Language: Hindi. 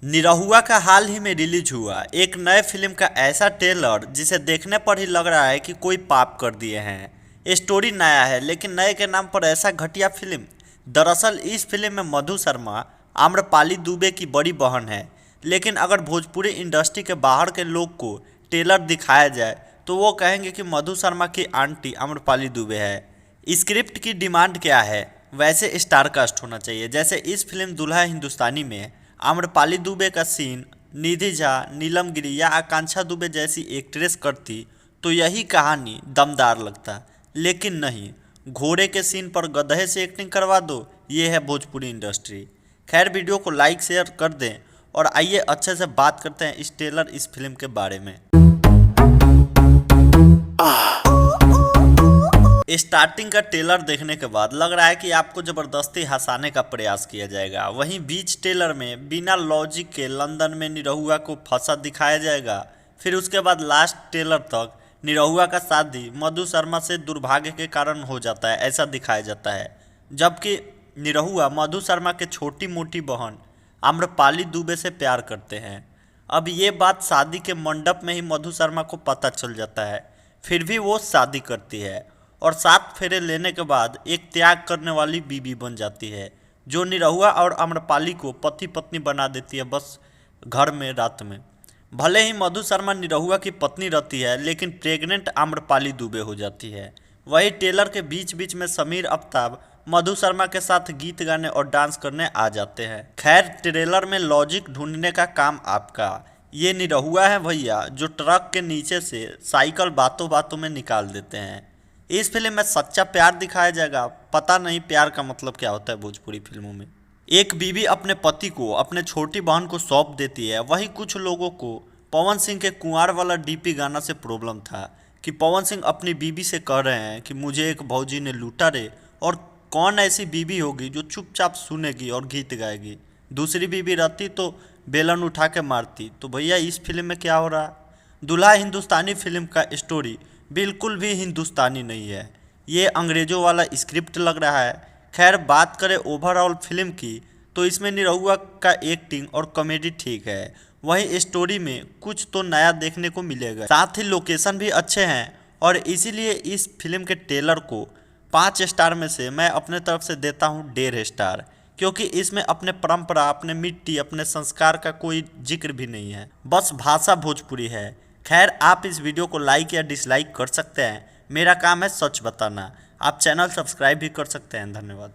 निरहुआ का हाल ही में रिलीज हुआ एक नए फिल्म का ऐसा ट्रेलर जिसे देखने पर ही लग रहा है कि कोई पाप कर दिए हैं। स्टोरी नया है लेकिन नए के नाम पर ऐसा घटिया फिल्म। दरअसल इस फिल्म में मधु शर्मा आम्रपाली दुबे की बड़ी बहन है, लेकिन अगर भोजपुरी इंडस्ट्री के बाहर के लोग को ट्रेलर दिखाया जाए तो वो कहेंगे कि मधु शर्मा की आंटी आम्रपाली दुबे है। स्क्रिप्ट की डिमांड क्या है? वैसे स्टार कास्ट होना चाहिए। जैसे इस फिल्म दुल्हा हिंदुस्तानी में आम्रपाली दुबे का सीन निधि झा, नीलम गिरी या आकांक्षा दुबे जैसी एक्ट्रेस करती तो यही कहानी दमदार लगता, लेकिन नहीं, घोड़े के सीन पर गधे से एक्टिंग करवा दो। ये है भोजपुरी इंडस्ट्री। खैर, वीडियो को लाइक शेयर कर दें और आइए अच्छे से बात करते हैं इस ट्रेलर इस फिल्म के बारे में। स्टार्टिंग का ट्रेलर देखने के बाद लग रहा है कि आपको जबरदस्ती हंसाने का प्रयास किया जाएगा। वहीं बीच ट्रेलर में बिना लॉजिक के लंदन में निरहुआ को फंसा दिखाया जाएगा। फिर उसके बाद लास्ट ट्रेलर तक निरहुआ का शादी मधु शर्मा से दुर्भाग्य के कारण हो जाता है, ऐसा दिखाया जाता है। जबकि निरहुआ मधु शर्मा के छोटी मोटी बहन आम्रपाली दुबे से प्यार करते हैं। अब ये बात शादी के मंडप में ही मधु शर्मा को पता चल जाता है, फिर भी वो शादी करती है और 7 फेरे लेने के बाद एक त्याग करने वाली बीबी बन जाती है, जो निरहुआ और आम्रपाली को पति पत्नी बना देती है बस घर में रात में। भले ही मधु शर्मा निरहुआ की पत्नी रहती है, लेकिन प्रेग्नेंट आम्रपाली दुबे हो जाती है। वही ट्रेलर के बीच बीच में समीर आफ्ताब मधु शर्मा के साथ गीत गाने और डांस करने आ जाते हैं। खैर, ट्रेलर में लॉजिक ढूंढने का काम आपका। ये निरहुआ है भैया जो ट्रक के नीचे से साइकिल बातों बातों में निकाल देते हैं। इस फिल्म में सच्चा प्यार दिखाया जाएगा। पता नहीं प्यार का मतलब क्या होता है भोजपुरी फिल्मों में। एक बीवी अपने पति को अपने छोटी बहन को सौंप देती है। वहीं कुछ लोगों को पवन सिंह के कुंवार वाला डीपी गाना से प्रॉब्लम था कि पवन सिंह अपनी बीवी से कह रहे हैं कि मुझे एक भौजी ने लूटा रे, और कौन ऐसी बीवी होगी जो चुपचाप सुनेगी और गीत गाएगी। दूसरी बीवी रहती तो बेलन उठा के मारती। तो भैया इस फिल्म में क्या हो रहा? दुल्हा हिंदुस्तानी फिल्म का स्टोरी बिल्कुल भी हिंदुस्तानी नहीं है, ये अंग्रेज़ों वाला स्क्रिप्ट लग रहा है। खैर, बात करें ओवरऑल फिल्म की तो इसमें निरहुआ का एक्टिंग और कॉमेडी ठीक है। वहीं स्टोरी में कुछ तो नया देखने को मिलेगा, साथ ही लोकेशन भी अच्छे हैं, और इसीलिए इस फिल्म के ट्रेलर को 5 स्टार में से मैं अपने तरफ से देता हूँ 1.5 स्टार, क्योंकि इसमें अपने परंपरा, अपने मिट्टी, अपने संस्कार का कोई जिक्र भी नहीं है, बस भाषा भोजपुरी है। खैर, आप इस वीडियो को लाइक या डिसलाइक कर सकते हैं, मेरा काम है सच बताना। आप चैनल सब्सक्राइब भी कर सकते हैं। धन्यवाद।